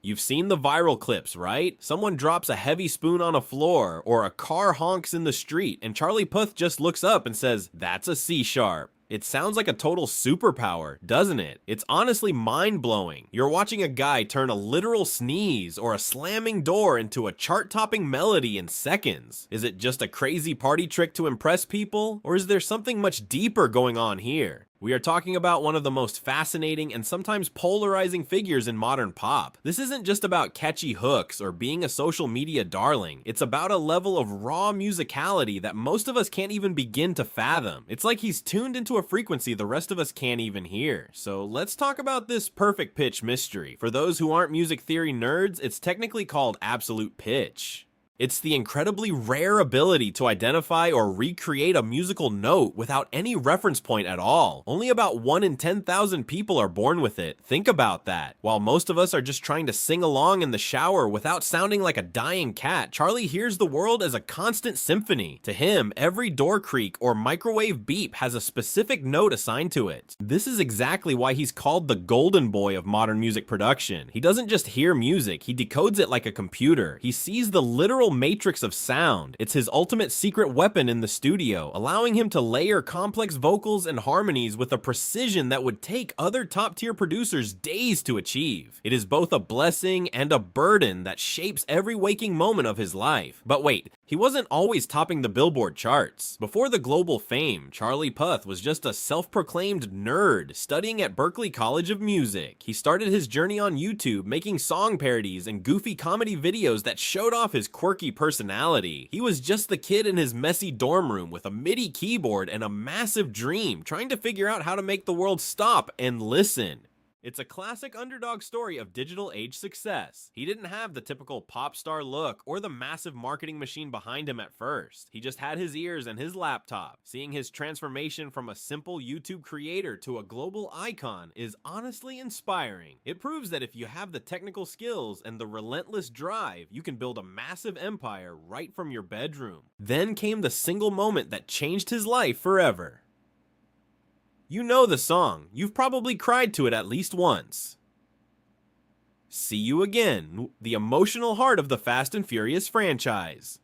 You've seen the viral clips, right? Someone drops a heavy spoon on a floor, or a car honks in the street, and Charlie Puth just looks up and says, "That's a C sharp." It sounds like a total superpower, doesn't it? It's honestly mind-blowing. You're watching a guy turn a literal sneeze or a slamming door into a chart-topping melody in seconds. Is it just a crazy party trick to impress people? Or is there something much deeper going on here? We are talking about one of the most fascinating and sometimes polarizing figures in modern pop. This isn't just about catchy hooks or being a social media darling. It's about a level of raw musicality that most of us can't even begin to fathom. It's like he's tuned into a frequency the rest of us can't even hear. So let's talk about this perfect pitch mystery. For those who aren't music theory nerds, it's technically called absolute pitch. It's the incredibly rare ability to identify or recreate a musical note without any reference point at all. Only about 1 in 10,000 people are born with it. Think about that. While most of us are just trying to sing along in the shower without sounding like a dying cat, Charlie hears the world as a constant symphony. To him, every door creak or microwave beep has a specific note assigned to it. This is exactly why he's called the golden boy of modern music production. He doesn't just hear music, he decodes it like a computer. He sees the literal matrix of sound. It's his ultimate secret weapon in the studio, allowing him to layer complex vocals and harmonies with a precision that would take other top-tier producers days to achieve. It is both a blessing and a burden that shapes every waking moment of his life. But wait, he wasn't always topping the Billboard charts. Before the global fame, Charlie Puth was just a self-proclaimed nerd studying at Berklee College of Music. He started his journey on YouTube making song parodies and goofy comedy videos that showed off his quirky personality. He was just the kid in his messy dorm room with a MIDI keyboard and a massive dream, trying to figure out how to make the world stop and listen. It's a classic underdog story of digital age success. He didn't have the typical pop star look or the massive marketing machine behind him at first. He just had his ears and his laptop. Seeing his transformation from a simple YouTube creator to a global icon is honestly inspiring. It proves that if you have the technical skills and the relentless drive, you can build a massive empire right from your bedroom. Then came the single moment that changed his life forever. You know the song. You've probably cried to it at least once. See You Again, the emotional heart of the Fast and Furious franchise.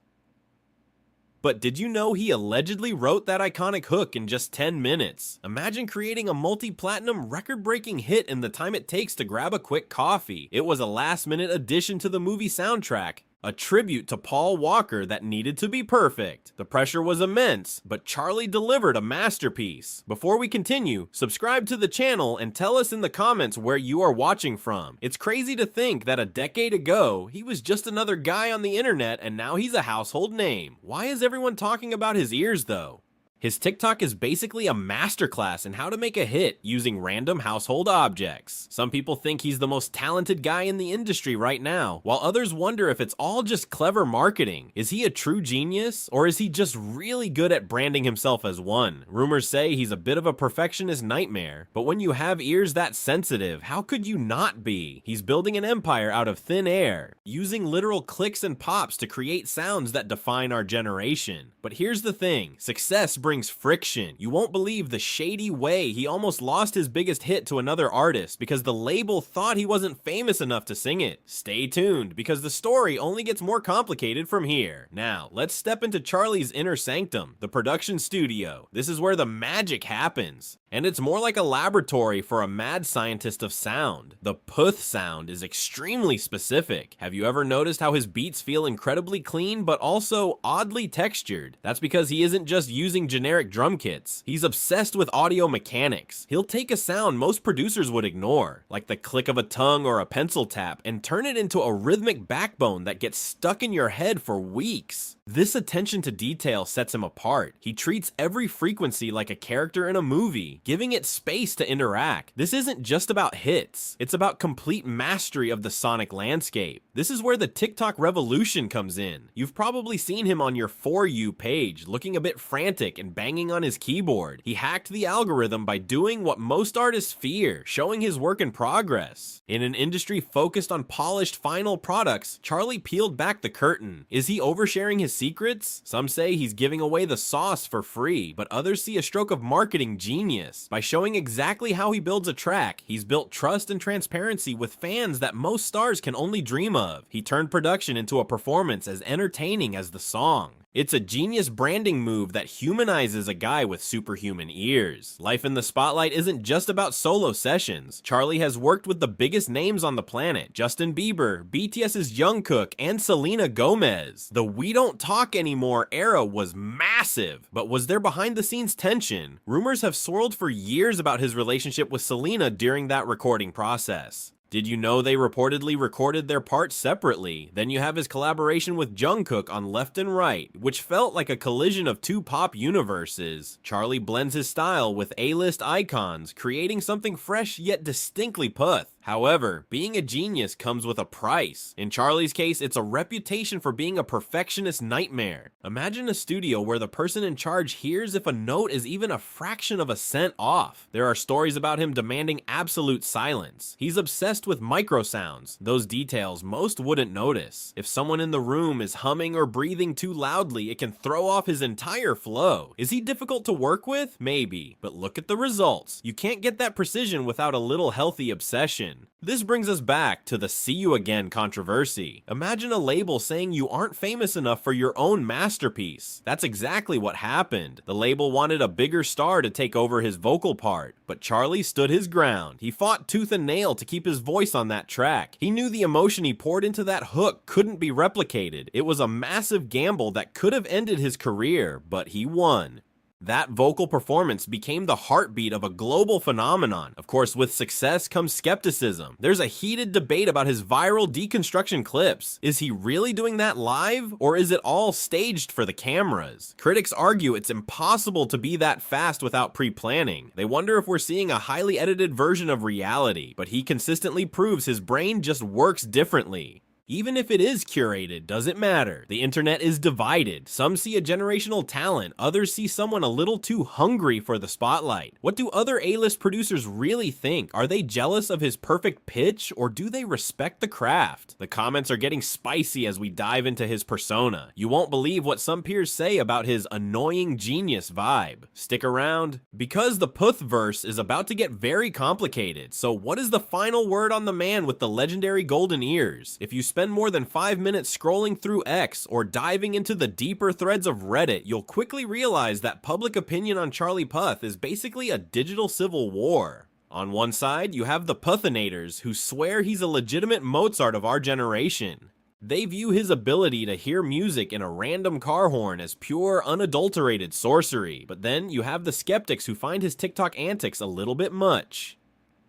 But did you know he allegedly wrote that iconic hook in just 10 minutes? Imagine creating a multi-platinum record-breaking hit in the time it takes to grab a quick coffee. It was a last-minute addition to the movie soundtrack, a tribute to Paul Walker that needed to be perfect. The pressure was immense, but Charlie delivered a masterpiece. Before we continue, subscribe to the channel and tell us in the comments where you are watching from. It's crazy to think that a decade ago, he was just another guy on the internet and now he's a household name. Why is everyone talking about his ears though? His TikTok is basically a masterclass in how to make a hit using random household objects. Some people think he's the most talented guy in the industry right now, while others wonder if it's all just clever marketing. Is he a true genius, or is he just really good at branding himself as one? Rumors say he's a bit of a perfectionist nightmare, but when you have ears that sensitive, how could you not be? He's building an empire out of thin air, using literal clicks and pops to create sounds that define our generation. But here's the thing, success brings friction. You won't believe the shady way he almost lost his biggest hit to another artist because the label thought he wasn't famous enough to sing it. Stay tuned, because the story only gets more complicated from here. Now, let's step into Charlie's inner sanctum, the production studio. This is where the magic happens. And it's more like a laboratory for a mad scientist of sound. The Puth sound is extremely specific. Have you ever noticed how his beats feel incredibly clean but also oddly textured? That's because he isn't just using generic drum kits. He's obsessed with audio mechanics. He'll take a sound most producers would ignore, like the click of a tongue or a pencil tap, and turn it into a rhythmic backbone that gets stuck in your head for weeks. This attention to detail sets him apart. He treats every frequency like a character in a movie, giving it space to interact. This isn't just about hits, it's about complete mastery of the sonic landscape. This is where the TikTok revolution comes in. You've probably seen him on your For You page, looking a bit frantic and and banging on his keyboard. He hacked the algorithm by doing what most artists fear, showing his work in progress. In an industry focused on polished final products, Charlie peeled back the curtain. Is he oversharing his secrets? Some say he's giving away the sauce for free, but others see a stroke of marketing genius. By showing exactly how he builds a track, he's built trust and transparency with fans that most stars can only dream of. He turned production into a performance as entertaining as the song. It's a genius branding move that humanizes a guy with superhuman ears. Life in the spotlight isn't just about solo sessions. Charlie has worked with the biggest names on the planet: Justin Bieber, BTS's Jungkook, and Selena Gomez. The "We Don't Talk Anymore" era was massive, but was there behind the scenes tension? Rumors have swirled for years about his relationship with Selena during that recording process. Did you know they reportedly recorded their parts separately? Then you have his collaboration with Jungkook on Left and Right, which felt like a collision of two pop universes. Charlie blends his style with A-list icons, creating something fresh yet distinctly Puth. However, being a genius comes with a price. In Charlie's case, it's a reputation for being a perfectionist nightmare. Imagine a studio where the person in charge hears if a note is even a fraction of a cent off. There are stories about him demanding absolute silence. He's obsessed with micro sounds, those details most wouldn't notice. If someone in the room is humming or breathing too loudly, it can throw off his entire flow. Is he difficult to work with? Maybe, but look at the results. You can't get that precision without a little healthy obsession. This brings us back to the "see you again" controversy. Imagine a label saying you aren't famous enough for your own masterpiece. That's exactly what happened. The label wanted a bigger star to take over his vocal part, but Charlie stood his ground. He fought tooth and nail to keep his voice on that track. He knew the emotion he poured into that hook couldn't be replicated. It was a massive gamble that could have ended his career, but he won. That vocal performance became the heartbeat of a global phenomenon. Of course, with success comes skepticism. There's a heated debate about his viral deconstruction clips. Is he really doing that live, or is it all staged for the cameras? Critics argue it's impossible to be that fast without pre-planning. They wonder if we're seeing a highly edited version of reality, but he consistently proves his brain just works differently. Even if it is curated, does it matter? The internet is divided. Some see a generational talent, others see someone a little too hungry for the spotlight. What do other A-list producers really think? Are they jealous of his perfect pitch, or do they respect the craft? The comments are getting spicy as we dive into his persona. You won't believe what some peers say about his annoying genius vibe. Stick around, because the Puth verse is about to get very complicated. So what is the final word on the man with the legendary golden ears? If you spend more than 5 minutes scrolling through X or diving into the deeper threads of Reddit, you'll quickly realize that public opinion on Charlie Puth is basically a digital civil war. On one side, you have the Puthinators, who swear he's a legitimate Mozart of our generation. They view his ability to hear music in a random car horn as pure, unadulterated sorcery. But then you have the skeptics who find his TikTok antics a little bit much.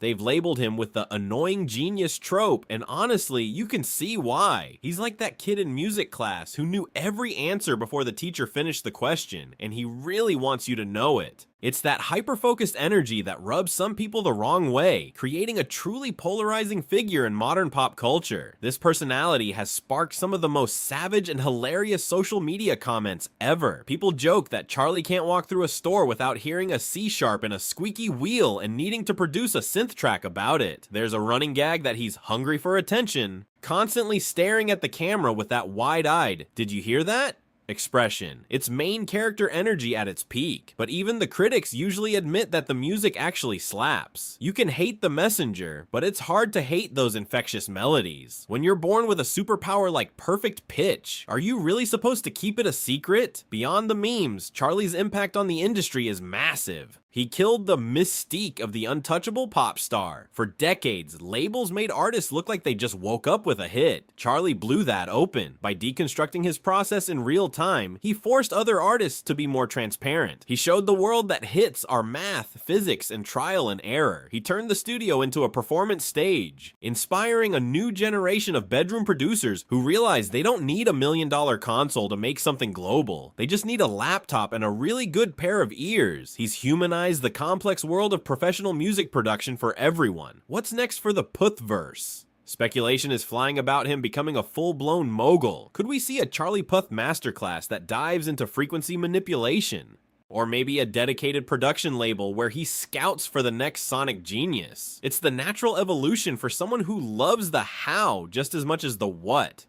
They've labeled him with the annoying genius trope, and honestly, you can see why. He's like that kid in music class who knew every answer before the teacher finished the question, and he really wants you to know it. It's that hyper-focused energy that rubs some people the wrong way, creating a truly polarizing figure in modern pop culture. This personality has sparked some of the most savage and hilarious social media comments ever. People joke that Charlie can't walk through a store without hearing a C# and a squeaky wheel and needing to produce a synth track about it. There's a running gag that he's hungry for attention, constantly staring at the camera with that wide-eyed, "Did you hear that?" expression. It's main character energy at its peak, but even the critics usually admit that the music actually slaps. You can hate the messenger, but it's hard to hate those infectious melodies. When you're born with a superpower like perfect pitch, are you really supposed to keep it a secret? Beyond the memes, Charlie's impact on the industry is massive. He killed the mystique of the untouchable pop star. For decades, labels made artists look like they just woke up with a hit. Charlie blew that open. By deconstructing his process in real time, he forced other artists to be more transparent. He showed the world that hits are math, physics, and trial and error. He turned the studio into a performance stage, inspiring a new generation of bedroom producers who realize they don't need $1 million console to make something global. They just need a laptop and a really good pair of ears. He's humanized the complex world of professional music production for everyone. What's next for the Puth verse? Speculation is flying about him becoming a full-blown mogul. Could we see a Charlie Puth masterclass that dives into frequency manipulation? Or maybe a dedicated production label where he scouts for the next sonic genius. It's the natural evolution for someone who loves the how just as much as the what.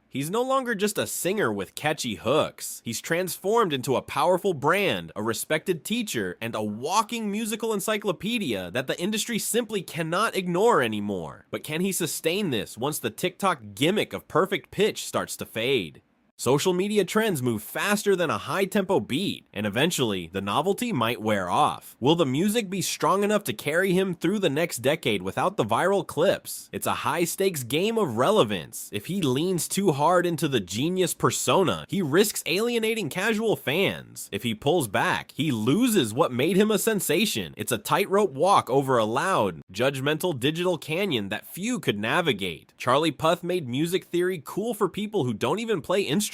He's no longer just a singer with catchy hooks. He's transformed into a powerful brand, a respected teacher, and a walking musical encyclopedia that the industry simply cannot ignore anymore. But can he sustain this once the TikTok gimmick of perfect pitch starts to fade? Social media trends move faster than a high-tempo beat, and eventually, the novelty might wear off. Will the music be strong enough to carry him through the next decade without the viral clips? It's a high-stakes game of relevance. If he leans too hard into the genius persona, he risks alienating casual fans. If he pulls back, he loses what made him a sensation. It's a tightrope walk over a loud, judgmental digital canyon that few could navigate. Charlie Puth made music theory cool for people who don't even play instruments.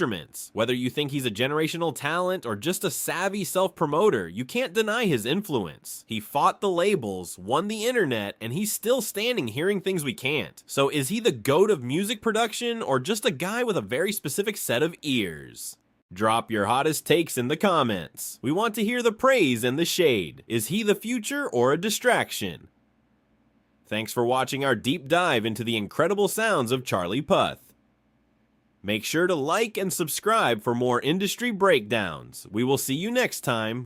Whether you think he's a generational talent or just a savvy self-promoter, you can't deny his influence. He fought the labels, won the internet, and he's still standing hearing things we can't. So is he the GOAT of music production or just a guy with a very specific set of ears? Drop your hottest takes in the comments. We want to hear the praise and the shade. Is he the future or a distraction? Thanks for watching our deep dive into the incredible sounds of Charlie Puth. Make sure to like and subscribe for more industry breakdowns. We will see you next time.